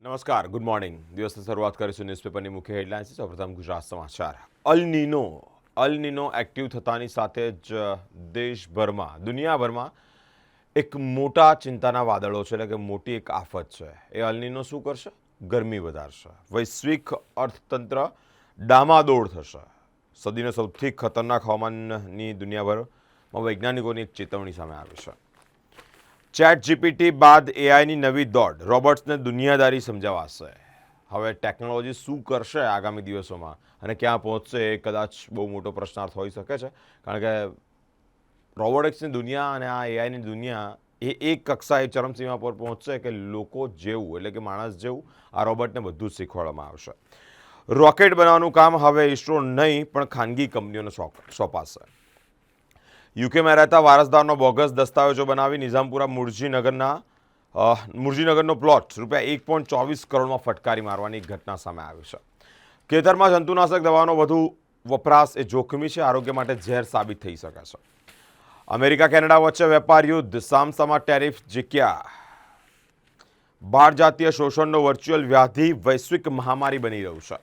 નમસ્કાર, good morning. દિવસની શરૂઆત કરીશું ન્યૂઝપેપરની મુખ્ય હેડલાઇન્સ. સૌપ્રથમ ગુજરાત સમાચાર. અલ નીનો એક્ટિવ થતાની સાથે જ દેશભરમાં, દુનિયાભરમાં એક મોટા ચિંતાના વાદળો છે, એટલે કે મોટી એક આફત છે. એ અલ નીનો શું કરશે? ગરમી વધારશે. વૈશ્વિક અર્થતંત્ર ડામાડોળ થશે. સદીનો સૌથી ખતરનાક હવામાનની દુનિયાભરમાં વૈજ્ઞાનિકોની એક ચેતવણી સામે આવી છે. ચેટ જીપીટી બાદ એઆઈની નવી દોડ. રોબોટ્સને દુનિયાદારી સમજાવાશે. હવે ટેકનોલોજી શું કરશે આગામી દિવસોમાં અને ક્યાં પહોંચશે એ કદાચ બહુ મોટો પ્રશ્નાર્થ હોઈ શકે છે. કારણ કે રોબોટિક્સની દુનિયા અને આ એઆઈની દુનિયા એ એક કક્ષાએ ચરમસીમા પર પહોંચશે કે લોકો જેવું, એટલે કે માણસ જેવું આ રોબોટને બધું જ શીખવાડવામાં આવશે. રોકેટ બનાવવાનું કામ હવે ઇસરો નહીં પણ ખાનગી કંપનીઓને સોંપાશે. યુકેમાં રહેતા વારસદારનો બોગસ દસ્તાવેજો બનાવી નિઝામપુરા મુરજીનગરનો પ્લોટ ₹1.24 કરોડમાં ફટકારી મારવાની ઘટના સામે આવી છે. ખેતરમાં જંતુનાશક દવાનો વધુ વપરાશ એ જોખમી છે, આરોગ્ય માટે ઝેર સાબિત થઈ શકે છે. અમેરિકા કેનેડા વચ્ચે વેપાર યુદ્ધ, સામસામા ટેરિફ જીક્યા. બાળ જાતીય શોષણનો વર્ચ્યુઅલ વ્યાધિ વૈશ્વિક મહામારી બની રહ્યું છે.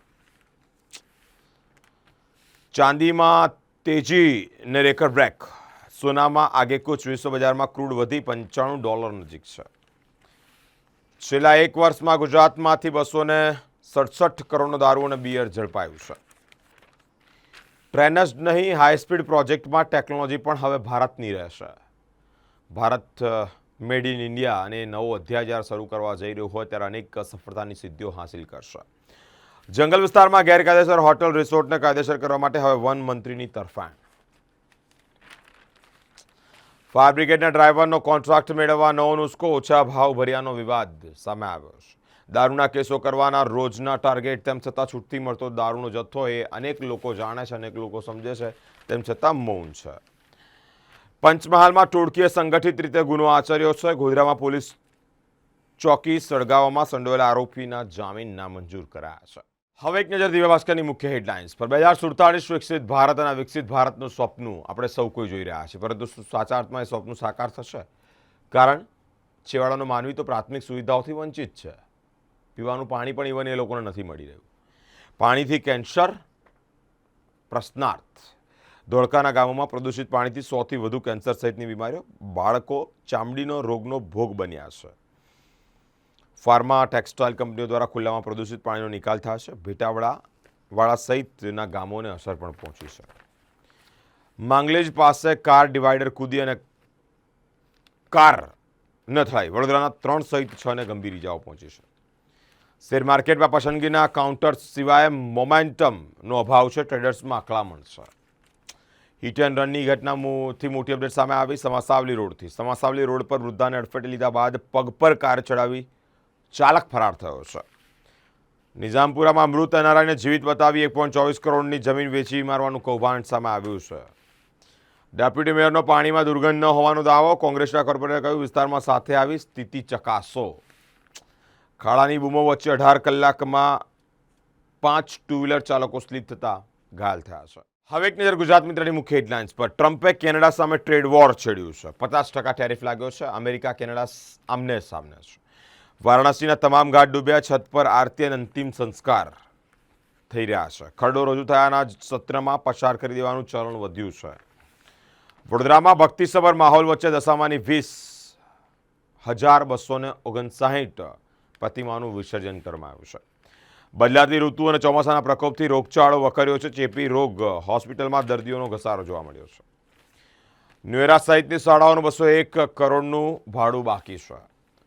ચાંદીમાં તેજી ને રેકર્ડ બ્રેક. સોનામાં આગેકૂચ. વિશ્વ બજારમાં ક્રૂડ વધી $95 નજીક છે. છેલ્લા એક વર્ષમાં ગુજરાતમાંથી 267 કરોડનો દારૂ અને બિયર ઝડપાયું છે. ટ્રેન જ નહીં, હાઈસ્પીડ પ્રોજેક્ટમાં ટેકનોલોજી પણ હવે ભારતની રહેશે. ભારત મેડ ઇન ઇન્ડિયા અને નવો અધ્યાય જ્યારે શરૂ કરવા જઈ રહ્યું હોય ત્યારે અનેક સફળતાની સિદ્ધિઓ હાંસિલ કરશે. જંગલ વિસ્તારમાં ગેરકાયદેસર હોટલ રિસોર્ટને કાયદેસર કરવા માટે હવે વન મંત્રીની તરફેણ. ફાયર બ્રિગેડના ડ્રાઈવરનો કોન્ટ્રાક્ટ મેળવવા નવો નુસ્ખો, ઓછા ભાવ ભર્યાનો વિવાદ સામે આવ્યો છે. દારૂના કેસો કરવાના રોજના ટાર્ગેટ, તેમ છતાં છૂટથી મળતો દારૂનો જથ્થો એ અનેક લોકો જાણે છે, અનેક લોકો સમજે છે, તેમ છતાં મૌન છે. પંચમહાલમાં ટોળકીએ સંગઠિત રીતે ગુનો આચર્યો છે. ગોધરામાં પોલીસ ચોકી સળગાવવામાં સંડોવાયેલા આરોપીના જામીન નામંજૂર કરાયા છે. હવે એક નજર દિવ્ય ભાસ્કરની મુખ્ય હેડલાઇન્સ પર. 2047 વિકસિત ભારત અને વિકસિત ભારતનું સ્વપ્ન આપણે સૌ કોઈ જોઈ રહ્યા છીએ, પરંતુ સાચા અર્થમાં એ સ્વપ્ન સાકાર થશે? કારણ છેવાડાનો માનવી તો પ્રાથમિક સુવિધાઓથી વંચિત છે. પીવાનું પાણી પણ ઇવન એ લોકોને નથી મળી રહ્યું. પાણીથી કેન્સર પ્રશ્નાર્થ. ધોળકાના ગામોમાં પ્રદૂષિત પાણીથી 100થી વધુ કેન્સર સહિતની બીમારીઓ. બાળકો ચામડીનો રોગનો ભોગ બન્યા છે. ફાર્મા ટેક્સટાઇલ કંપનીઓ દ્વારા ખુલ્લામાં પ્રદૂષિત પાણીનો નિકાલ થશે. ભેટાવાળા સહિતના ગામોને અસર પણ પહોંચી છે. માંગલેજ પાસે કાર ડિવાઈડર કૂદી અને કાર ન થઈ. વડોદરાના 3 સહિત 6ને ગંભીર ઇજાઓ પહોંચી છે. શેર માર્કેટમાં પસંદગીના કાઉન્ટર્સ સિવાય મોમેન્ટમનો અભાવ છે. ટ્રેડર્સમાં અકળામણ છે. હિટ એન્ડ રનની ઘટનાથી મોટી અપડેટ સામે આવી. સમાસાવલી રોડથી. સમાસાવલી રોડ પર વૃદ્ધાને અડફેટે લીધા બાદ પગ પર કાર ચડાવી ચાલક ફરાર થયો છે. નિઝામપુરામાં મૃત એનઆરઆઈને જીવિત બતાવી 1.24 કરોડની જમીન વેચી મારવાનું કૌભાંડ સામે આવ્યું છે. ડેપ્યુટી મેયરનો પાણીમાં દુર્ગંધ ન હોવાનો દાવો. કોંગ્રેસના કોર્પોરેટરે કહ્યું વિસ્તારમાં સાથે આવી સ્થિતિ ચકાસો. ખાડાની બૂમો વચ્ચે 18 કલાકમાં 5 ટુ વ્હીલર ચાલકો સ્લીપ થતા ઘાયલ થયા છે. હવે એક નજર ગુજરાત મિત્રની મુખ્ય હેડલાઇન્સ પર. ટ્રમ્પે કેનેડા સામે ટ્રેડ વોર છેડ્યું છે. 50% ટેરિફ લાગ્યો છે. અમેરિકા કેનેડા આમને સામને છે. વારાણસીના તમામ ઘાટ ડૂબ્યા. છત પર આરતી અને અંતિમ સંસ્કાર થઈ રહ્યા છે. ખરડો રજૂ થયાના સત્રમાં પસાર કરી દેવાનું ચલણ વધ્યું છે. વડોદરામાં ભક્તિસભર માહોલ વચ્ચે દશામાની 20,259 પ્રતિમાનું વિસર્જન કરવામાં આવ્યું છે. બદલાતી ઋતુ અને ચોમાસાના પ્રકોપથી રોગચાળો વકર્યો છે. ચેપી રોગ હોસ્પિટલમાં દર્દીઓનો ઘસારો જોવા મળ્યો છે. ન્યુએરા સહિતની શાળાઓનું 201 કરોડનું ભાડું બાકી છે.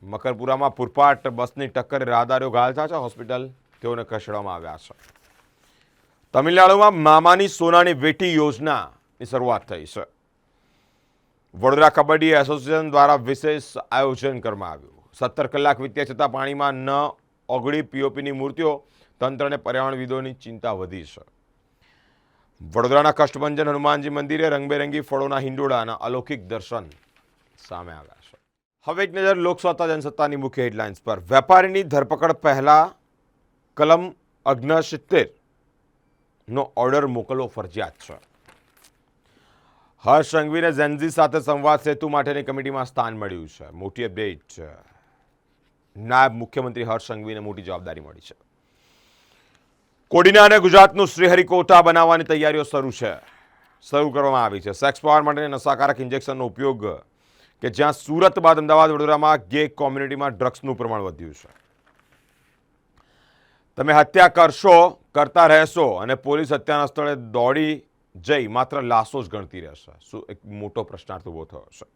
મકરપુરામાં પૂરપાટ બસની ટક્કરે રાહદારીઓ ઘાયલ થયા છે. હોસ્પિટલ તેઓને ખસેડવામાં આવ્યા છે. તમિલનાડુમાં મામાની સોનાની વેટી યોજનાની શરૂઆત થઈ છે. વડોદરા કબડ્ડી એસોસિએશન દ્વારા વિશેષ આયોજન કરવામાં આવ્યું. 17 કલાક વીત્યા છતાં પાણીમાં ન ઓગળી પીઓપીની મૂર્તિઓ. તંત્ર અને પર્યાવરણવિદોની ચિંતા વધી છે. વડોદરાના કષ્ટભંજન હનુમાનજી મંદિરે રંગબેરંગી ફળોના હિંડોળાના અલૌકિક દર્શન સામે આવ્યા છે. હવે એક નજર લોકસત્તા જનસત્તાની મુખ્ય હેડલાઇન્સ પર. વેપારીની ધરપકડ પહેલા કલમ 69 નો ઓર્ડર મોકલવો ફરજિયાત છે. હર્ષ સંઘવીને ઝેન્ઝી સાથે સંવાદ સેતુ માટેની કમિટીમાં સ્થાન મળ્યું છે. મોટી અપડેટ નાયબ મુખ્યમંત્રી હર્ષ સંઘવીને મોટી જવાબદારી મળી છે. કોડીના અને ગુજરાતનું શ્રીહરિકોટા બનાવવાની તૈયારીઓ શરૂ કરવામાં આવી છે. સેક્સ પાવર માટે નશાકારક ઇન્જેક્શનનો ઉપયોગ કે જ્યાં સુરત બાદ અમદાવાદ વડોદરામાં ગે કોમ્યુનિટીમાં ડ્રગ્સનું પ્રમાણ વધ્યું છે. તમે હત્યા કરતા રહેશો અને પોલીસ હત્યાના સ્થળે દોડી જઈ માત્ર લાશો જ ગણતી રહેશે. શું એક મોટો પ્રશ્નાર્થ ઉભો થયો છે.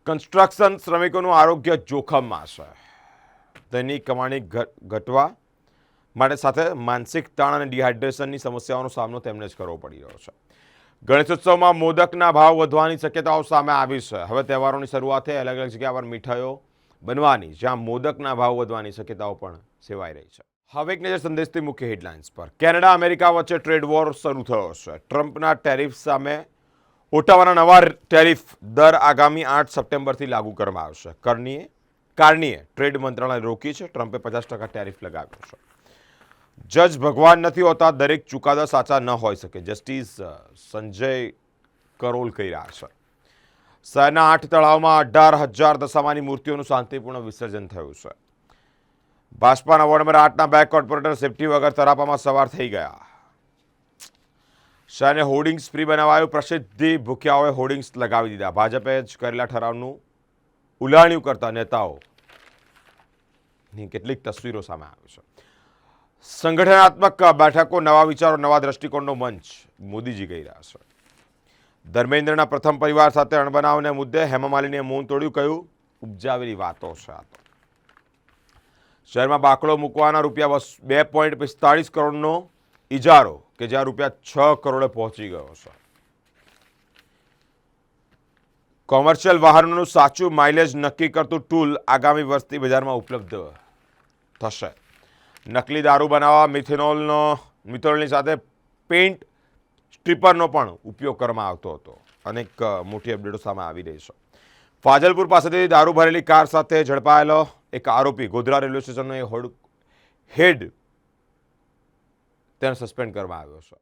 કન્સ્ટ્રક્શન શ્રમિકોનું આરોગ્ય જોખમમાં છે. દૈનિક કમાણી ઘટવા માટે સાથે માનસિક તાણ અને ડિહાઇડ્રેશનની સમસ્યાઓનો સામનો તેમને જ કરવો પડી રહ્યો છે. ગણેશોત્સવમાં મોદકના ભાવ વધવાની શક્યતાઓ સામે આવી છે. હવે તહેવારોની શરૂઆતે અલગ અલગ જગ્યા પર મીઠાઈઓ બનવાની, જ્યાં મોદકના ભાવ વધવાની શક્યતાઓ પણ સેવાઈ રહી છે. હવે એક નજર સંદેશથી મુખ્ય હેડલાઇન્સ પર. કેનેડા અમેરિકા વચ્ચે ટ્રેડ વોર શરૂ થયો છે. ટ્રમ્પના ટેરિફ સામે ઓટાવાના નવા ટેરિફ દર આગામી 8 સપ્ટેમ્બરથી લાગુ કરવામાં આવશે. કાર્નીએ ટ્રેડ મંત્રાલય રોકી છે. ટ્રમ્પે 50% ટેરિફ લગાવ્યો છે. જજ ભગવાન નથી હોતા, દરેક ચુકાદા સાચા ન હોઈ શકે, જસ્ટિસ સંજય કરોલ કહી રહ્યા છે. શહેરના 8 તળાવમાં 18,000 દશામાની મૂર્તિઓનું શાંતિપૂર્ણ વિસર્જન થયું છે. ભાજપાના વોર્ડ નંબર 8ના 2 કોર્પોરેટર સેફટી વગર તરાપામાં સવાર થઈ ગયા. શહેરને હોર્ડિંગ્સ ફ્રી બનાવાયું. પ્રસિદ્ધિ ભૂખ્યાઓએ હોર્ડિંગ્સ લગાવી દીધા. ભાજપે જ કરેલા ઠરાવનું ઉલાણ્યું કરતા નેતાઓની કેટલીક તસવીરો સામે આવી છે. સંગઠનાત્મક બેઠકો, નવા વિચારો, નવા દ્રષ્ટિકોણનો મંચ, મોદીજી કહી રહ્યા છે. ધર્મેન્દ્રના પ્રથમ પરિવાર સાથે અણબનાવને મુદ્દે હેમા માલિનીએ મૌન તોડ્યું, કહ્યું ઉપજાવેલી વાતો છે આ તો. શહેરમાં બાકડો મૂકવાના રૂપિયા 2.45 કરોડનો ઇજારો કે જ્યાં રૂપિયા 6 કરોડે પહોંચી ગયો છે. કોમર્શિયલ વાહનોનું સાચું માઇલેજ નક્કી કરતું ટૂલ આગામી વર્ષથી બજારમાં ઉપલબ્ધ થશે. નકલી દારૂ બનાવવા મિથોલની સાથે પેઇન્ટ સ્ટ્રીપરનો પણ ઉપયોગ કરવામાં આવતો હતો. અનેક મોટી અપડેટો સામે આવી રહી છે. ફાજલપુર પાસેથી દારૂ ભરેલી કાર સાથે ઝડપાયેલો એક આરોપી, ગોધરા રેલવે સ્ટેશનનો હેડ તેને સસ્પેન્ડ કરવામાં આવ્યો છે.